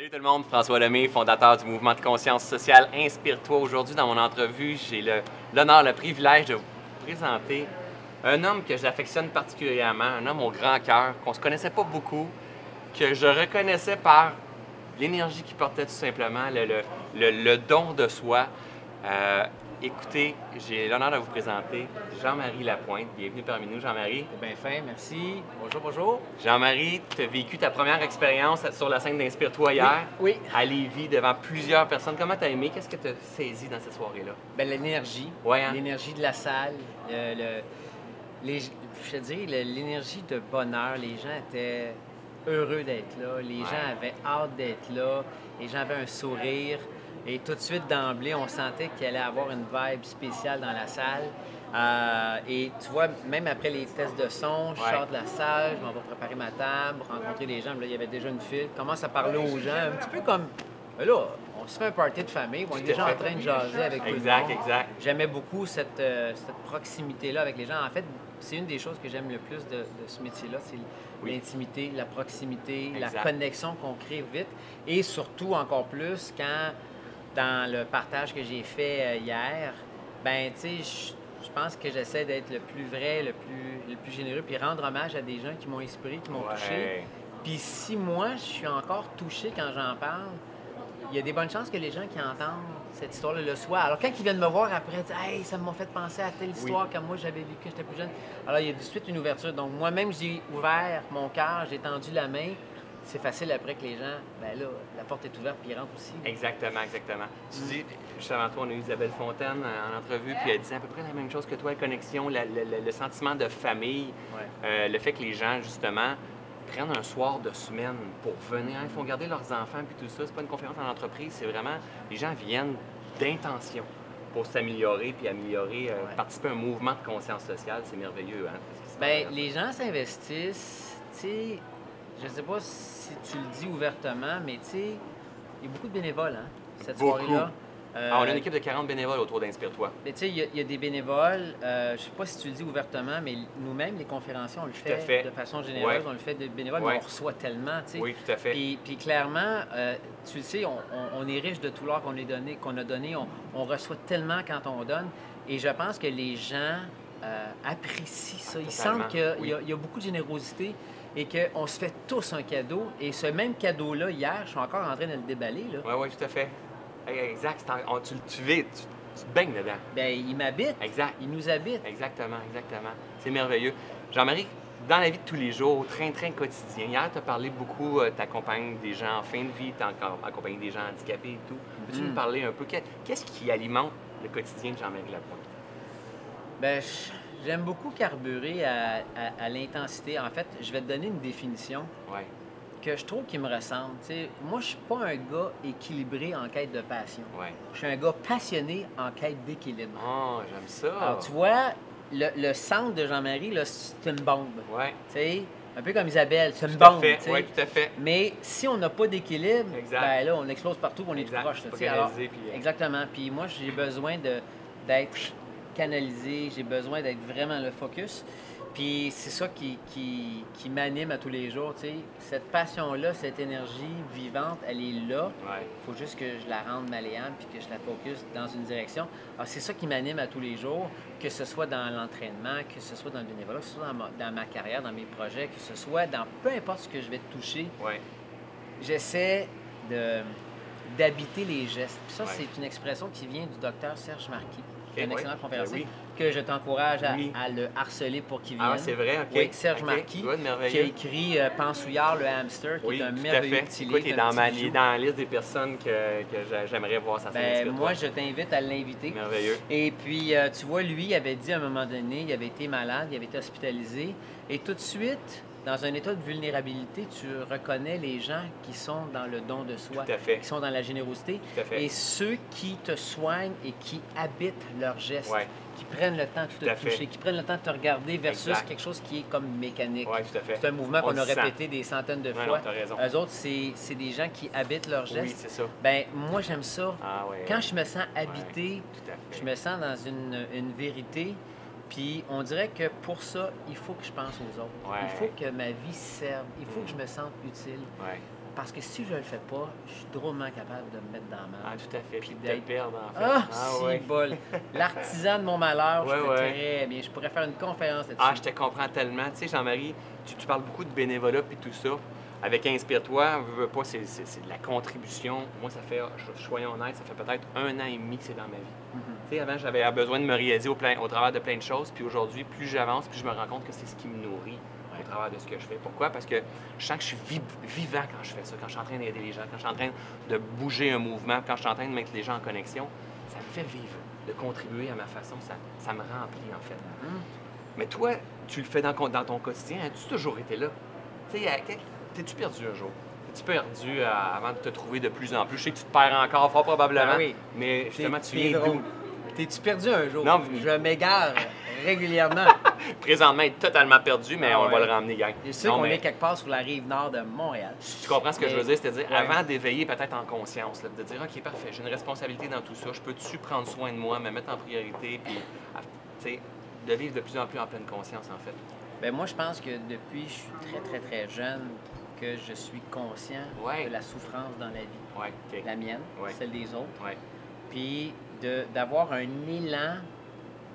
Salut tout le monde, François Lemay, fondateur du mouvement de conscience sociale Inspire-toi. Aujourd'hui, dans mon entrevue, j'ai l'honneur, le privilège de vous présenter un homme que j'affectionne particulièrement, un homme au grand cœur, qu'on ne se connaissait pas beaucoup, que je reconnaissais par l'énergie qu'il portait tout simplement, le don de soi. Écoutez, j'ai l'honneur de vous présenter Jean-Marie Lapointe. Bienvenue parmi nous, Jean-Marie. C'est bien fin, merci. Bonjour, bonjour. Jean-Marie, tu as vécu ta première expérience sur la scène d'Inspire-toi hier, Oui. à Lévis, devant plusieurs personnes. Comment tu as aimé? Qu'est-ce que tu as saisi dans cette soirée-là? Ben, l'énergie, Ouais, hein? l'énergie de la salle, je te dirais, l'énergie de bonheur. Les gens étaient heureux d'être là, les gens avaient hâte d'être là, les gens avaient un sourire. Et tout de suite, d'emblée, on sentait qu'il allait avoir une vibe spéciale dans la salle. Et tu vois, même après les tests de son, je sors de la salle, je m'en vais préparer ma table, rencontrer les gens. Là, il y avait déjà une file. Je commence à parler aux gens, un petit peu comme... Ben là, on se fait un party de famille, on est déjà en train de jaser avec tout le monde. Exact. J'aimais beaucoup cette proximité-là avec les gens. En fait, c'est une des choses que j'aime le plus de ce métier-là, c'est l'intimité, la proximité, la connexion qu'on crée vite. Et surtout, encore plus, quand... Dans le partage que j'ai fait hier, ben tu sais, je pense que j'essaie d'être le plus vrai, le plus généreux, puis rendre hommage à des gens qui m'ont inspiré, qui m'ont touché. Puis si moi, je suis encore touché quand j'en parle, il y a des bonnes chances que les gens qui entendent cette histoire-là le soient. Alors quand ils viennent me voir après, ils disent « Hey, ça m'a fait penser à telle histoire que moi j'avais vécu quand j'étais plus jeune. » Alors il y a de suite une ouverture. Donc moi-même, j'ai ouvert mon cœur, j'ai tendu la main. C'est facile après que les gens, ben là, la porte est ouverte puis ils rentrent aussi. Exactement. Tu dis, juste avant toi, on a eu Isabelle Fontaine en entrevue, puis elle disait à peu près la même chose que toi, la connexion, le sentiment de famille, le fait que les gens, justement, prennent un soir de semaine pour venir, ils font garder leurs enfants, puis tout ça. C'est pas une conférence en entreprise, c'est vraiment, les gens viennent d'intention pour s'améliorer, puis améliorer, participer à un mouvement de conscience sociale, c'est merveilleux, hein? Bien, les gens s'investissent, tu sais. Je ne sais pas si tu le dis ouvertement, mais tu sais, il y a beaucoup de bénévoles, hein, cette soirée-là. On a une équipe de 40 bénévoles autour d'Inspire-toi. Tu sais, il y a des bénévoles, je ne sais pas si tu le dis ouvertement, mais nous-mêmes, les conférenciers, on le fait de façon généreuse, on le fait de bénévoles, mais on reçoit tellement, tu sais. Oui, tout à fait. Puis clairement, tu le sais, on est riche de tout l'or qu'on a donné, on reçoit tellement quand on donne, et je pense que les gens apprécient ça. Ils sentent qu'il y a beaucoup de générosité. Et qu'on se fait tous un cadeau. Et ce même cadeau-là, hier, je suis encore en train de le déballer. Oui, tout à fait. Exact. Tu te baignes dedans. Bien, il m'habite. Exact. Il nous habite. Exactement. C'est merveilleux. Jean-Marie, dans la vie de tous les jours, au train-train quotidien, hier, tu as parlé beaucoup, tu accompagnes des gens en fin de vie, tu as accompagné des gens handicapés et tout. Peux-tu nous parler un peu? Qu'est-ce qui alimente le quotidien de Jean-Marie Lapointe? Bien, j'aime beaucoup carburer à l'intensité. En fait, je vais te donner une définition que je trouve qui me ressemble. T'sais, moi, je suis pas un gars équilibré en quête de passion. Je suis un gars passionné en quête d'équilibre. Oh, j'aime ça! Alors, tu vois, le centre de Jean-Marie, c'est une bombe. T'sais, un peu comme Isabelle, c'est une bombe. Oui, tout à fait. Mais si on n'a pas d'équilibre, ben là, on explose partout, on est tout proche. Exactement. Puis moi, j'ai besoin d'être canalisé, j'ai besoin d'être vraiment le focus. Puis c'est ça qui m'anime à tous les jours, tu sais. Cette passion-là, cette énergie vivante, elle est là. Il faut juste que je la rende malléable puis que je la focus dans une direction. Alors c'est ça qui m'anime à tous les jours, que ce soit dans l'entraînement, que ce soit dans le bénévolat, que ce soit dans ma carrière, dans mes projets, que ce soit dans peu importe ce que je vais toucher. J'essaie d'habiter les gestes. Puis ça, c'est une expression qui vient du docteur Serge Marquis. Un excellent conférencier, que je t'encourage à le harceler pour qu'il vienne. Ah, c'est vrai? Oui, Serge Marquis, qui a écrit Pensouillard, le hamster, qui est un merveilleux petit livre. Écoute, il est dans la liste des personnes que j'aimerais voir sa scène. Moi, je t'invite à l'inviter. Merveilleux. Et puis, tu vois, lui, il avait dit à un moment donné, il avait été malade, il avait été hospitalisé, et tout de suite, dans un état de vulnérabilité, tu reconnais les gens qui sont dans le don de soi, qui sont dans la générosité, et ceux qui te soignent et qui habitent leurs gestes, qui prennent le temps de te toucher, qui prennent le temps de te regarder versus quelque chose qui est comme mécanique. C'est un mouvement qu'on a répété des centaines de fois. Eux autres, c'est des gens qui habitent leurs gestes. Oui, c'est ça. Ben, moi, j'aime ça. Quand je me sens habité, je me sens dans une vérité. Puis on dirait que pour ça, il faut que je pense aux autres. Il faut que ma vie serve. Il faut que je me sente utile. Parce que si je le fais pas, je suis drôlement capable de me mettre dans la Ah, merde. tout à fait. Puis de te d'être- perdre, en fait. Ah, Ah, si, ouais. bol. L'artisan de mon malheur, je Ouais, peux ouais. très bien. Je pourrais faire une conférence là-dessus. Ah, je te comprends tellement. Tu sais, Jean-Marie, tu parles beaucoup de bénévolat puis tout ça. Avec Inspire-toi, veux pas, c'est de la contribution. Moi, ça fait, soyons honnêtes, ça fait peut-être 1 an et demi que c'est dans ma vie. Tu sais, avant, j'avais besoin de me réaliser au travers de plein de choses. Puis aujourd'hui, plus j'avance, plus je me rends compte que c'est ce qui me nourrit au travers de ce que je fais. Pourquoi? Parce que je sens que je suis vivant quand je fais ça, quand je suis en train d'aider les gens, quand je suis en train de bouger un mouvement, quand je suis en train de mettre les gens en connexion. Ça me fait vivre, de contribuer à ma façon. Ça me remplit, en fait. Mais toi, tu le fais dans ton quotidien. As-tu toujours été là? Tu sais, t'es-tu perdu un jour? T'es-tu perdu avant de te trouver de plus en plus? Je sais que tu te perds encore, fort probablement. Ah oui. Mais justement, tu viens drôle. d'où? T'es-tu perdu un jour? Non, je m'égare régulièrement. Présentement, il est totalement perdu, mais Ah on ouais. va le ramener, gang. Je sais Non, qu'on mais est quelque part sur la rive nord de Montréal. tu comprends ce que je veux dire? C'est-à-dire, Ouais. avant d'éveiller peut-être en conscience, là, de dire, OK, parfait, j'ai une responsabilité dans tout ça, je peux-tu prendre soin de moi, me mettre en priorité, puis, tu sais, de vivre de plus en plus en pleine conscience, en fait. Ben moi, je pense que depuis je suis très, très, très jeune, que je suis conscient Ouais. de la souffrance dans la vie. Ouais, OK. La mienne, Ouais. celle des autres. Ouais. Puis d'avoir un élan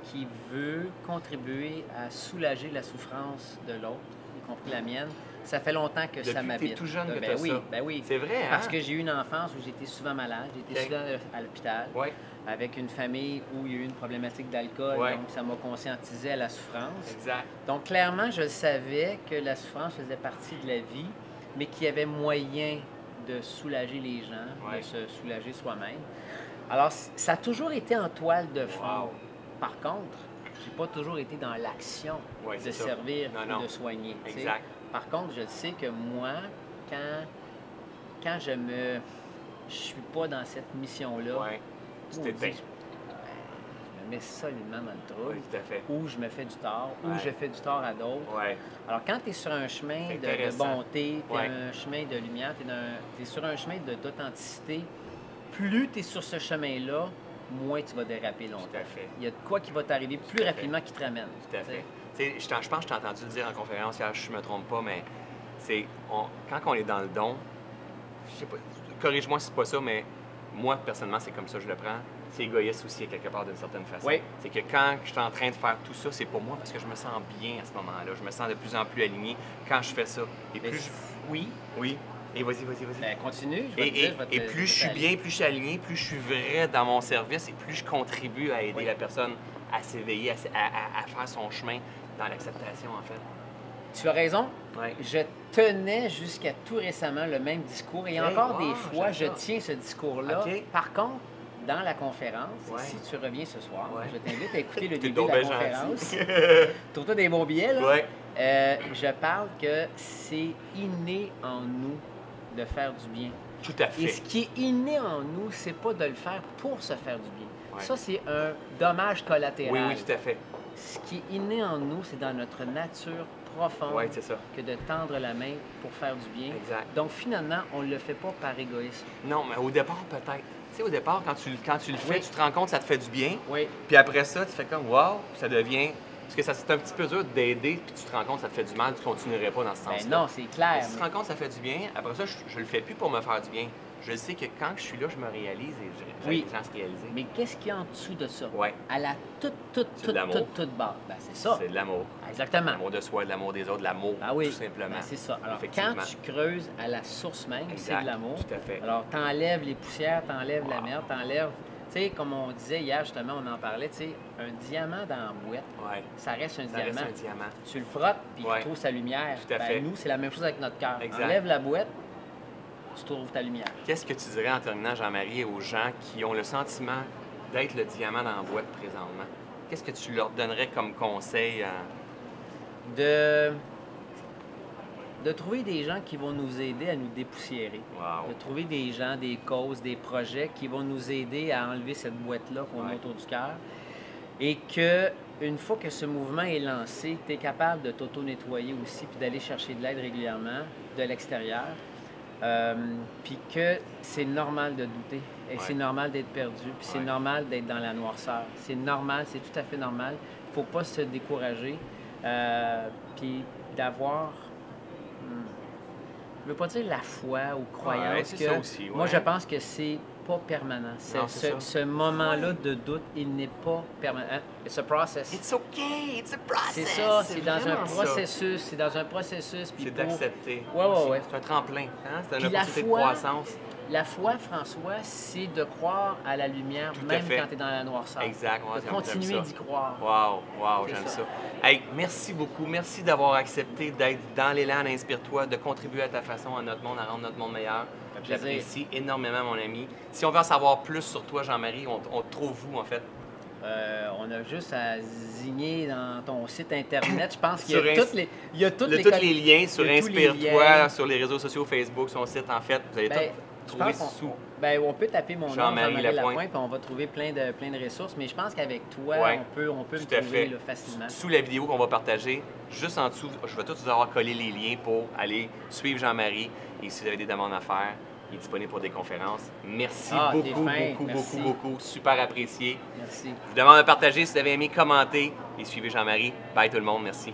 qui veut contribuer à soulager la souffrance de l'autre, y compris la mienne. Ça fait longtemps que ça Depuis que m'habite. t'es tout jeune que Ben t'as oui, ça. ben oui. C'est vrai, hein? Parce que j'ai eu une enfance où j'étais souvent malade, j'étais OK. souvent à l'hôpital, Ouais, avec une famille où il y a eu une problématique d'alcool, Ouais. donc ça m'a conscientisé à la souffrance. exact. Donc clairement, je savais que la souffrance faisait partie de la vie, mais qu'il y avait moyen de soulager les gens, Ouais. de se soulager soi-même. Alors, ça a toujours été en toile de fond. Wow. Par contre, j'ai pas toujours été dans l'action Ouais, de c'est ça. servir Non, ou non. de soigner. tu sais. Exact. Par contre, je sais que moi, quand je suis pas dans cette mission-là, Ouais. Tu ou t'éteins. je me mets solidement dans le trouble, Oui, tout à fait. ou je me fais du tort, ou Ouais. je fais du tort à d'autres. Ouais. Alors, quand tu es sur un chemin C'est de intéressant. bonté, tu Ouais. un chemin de lumière, tu es sur un chemin d'authenticité, plus tu es sur ce chemin-là, moins tu vas déraper longtemps. Tout à fait. Il y a de quoi qui va t'arriver plus à fait. rapidement qui te ramène. Tout à fait. Tu sais, je pense que je t'ai entendu le dire en conférence hier, je me trompe pas, mais quand on est dans le don, je sais pas, corrige-moi si c'est pas ça, mais moi, personnellement, c'est comme ça que je le prends. C'est égoïste aussi, à quelque part, d'une certaine façon. Oui. C'est que quand je suis en train de faire tout ça, c'est pour moi parce que je me sens bien à ce moment-là. Je me sens de plus en plus aligné quand je fais ça. Et Mais plus je... Oui, oui. Et vas-y. Ben, continue, je vais te dire, je vais te- Et je vais plus je suis t'aller. bien, plus je suis aligné, plus je suis vrai dans mon service et plus je contribue à aider Oui. la personne à s'éveiller, à faire son chemin dans l'acceptation, en fait. Tu as raison. Ouais. Je tenais jusqu'à tout récemment le même discours et encore wow, des fois, je j'aime ça. tiens ce discours-là. OK. Par contre, dans la conférence, Ouais. si tu reviens ce soir, Ouais. je t'invite à écouter le T'es début donc de la bien conférence. gentil. Trouve-toi des bons billets, là. Ouais. Je parle que c'est inné en nous de faire du bien. Tout à Et fait. ce qui est inné en nous, c'est pas de le faire pour se faire du bien. Ouais. Ça, c'est un dommage collatéral. Oui, tout à fait. Ce qui est inné en nous, c'est dans notre nature profonde Oui, c'est ça. que de tendre la main pour faire du bien. Exact. Donc, finalement, on ne le fait pas par égoïsme. Non, mais au départ, peut-être. Tu sais, au départ, quand tu le fais, Oui. tu te rends compte que ça te fait du bien. Oui, Puis après ça, tu fais comme, wow, ça devient. Parce que ça, c'est un petit peu dur d'aider, puis tu te rends compte que ça te fait du mal, tu continuerais pas dans ce sens-là. ben non, c'est clair. Mais si tu te rends compte que ça fait du bien, après ça, je le fais plus pour me faire du bien. Je sais que quand je suis là, je me réalise et j'aide Oui. les gens à se réaliser. Mais qu'est-ce qu'il y a en dessous de ça? Ouais. À la C'est de l'amour. toute base. Ben, c'est ça. C'est de l'amour. Exactement. L'amour de soi, de l'amour des autres, de l'amour, Ah oui, tout simplement. ben, c'est ça. Alors, Effectivement. quand tu creuses à la source même, c'est Exact. de l'amour. Tout à fait. Alors, t'enlèves les poussières, t'enlèves la Wow. merde, t'enlèves... Tu sais, comme on disait hier, justement, on en parlait, tu sais, un diamant dans la boîte, Ouais. ça reste un Ça reste diamant. un diamant. Tu le frottes, puis Ouais. tu trouves sa lumière. Tout à fait. Nous, c'est la même chose avec notre cœur. Exact. Enlève la boîte, tu trouves ta lumière. Qu'est-ce que tu dirais en terminant, Jean-Marie, aux gens qui ont le sentiment d'être le diamant dans la boîte présentement? Qu'est-ce que tu leur donnerais comme conseil? De trouver des gens qui vont nous aider à nous dépoussiérer. Wow. De trouver des gens, des causes, des projets qui vont nous aider à enlever cette boîte-là qu'on a Ouais. autour du cœur. Et que une fois que ce mouvement est lancé, tu es capable de t'auto-nettoyer aussi, puis d'aller chercher de l'aide régulièrement de l'extérieur. Puis que c'est normal de douter, et Ouais. c'est normal d'être perdu, puis c'est Ouais. normal d'être dans la noirceur. C'est normal, c'est tout à fait normal. Il ne faut pas se décourager, puis d'avoir je veux pas dire la foi ou croyance. Ouais, c'est ça aussi, Moi, ouais. je pense que c'est pas permanent. Non, c'est ça. Ce moment-là de doute, il n'est pas permanent. It's a process. It's okay, it's a process. C'est ça, c'est dans un vraiment ça. processus. C'est dans un processus. C'est d'accepter. Ouais. C'est un tremplin, hein? C'est une Puis la opportunité de foi, croissance. La foi, François, c'est de croire à la lumière, Tout à même fait. quand tu es dans la noirceur. Exact. Ouais, De continuer j'aime d'y ça. croire. Wow, C'est j'aime ça. ça. Hey, merci beaucoup. Merci d'avoir accepté d'être dans l'élan d'Inspire-toi, de contribuer à ta façon à notre monde, à rendre notre monde meilleur. J'apprécie énormément, mon ami. Si on veut en savoir plus sur toi, Jean-Marie, on te trouve où, en fait? On a juste à zigner dans ton site Internet. Je pense qu'il y Sur a Inst- toutes les... Il y a toutes Il y a les tous les liens sur il y a tous les Inspire-toi, liens. sur les réseaux sociaux, Facebook, son site, en fait. Vous allez Ben, tout je trouver pense sous. on peut taper mon nom, Jean-Marie Jean-Marie Lapointe. Lapointe, puis on va trouver plein de ressources. Mais je pense qu'avec toi, Ouais, on peut me tout à trouver fait. là, facilement. Sous la vidéo qu'on va partager, juste en dessous, je vais tous vous avoir collé les liens pour aller suivre Jean-Marie. Et si vous avez des demandes à faire, il est disponible pour des conférences. Merci T'es fin. Merci. beaucoup. Super apprécié. Merci. Je vous demande de partager si vous avez aimé, commenter et suivez Jean-Marie. Bye tout le monde, merci.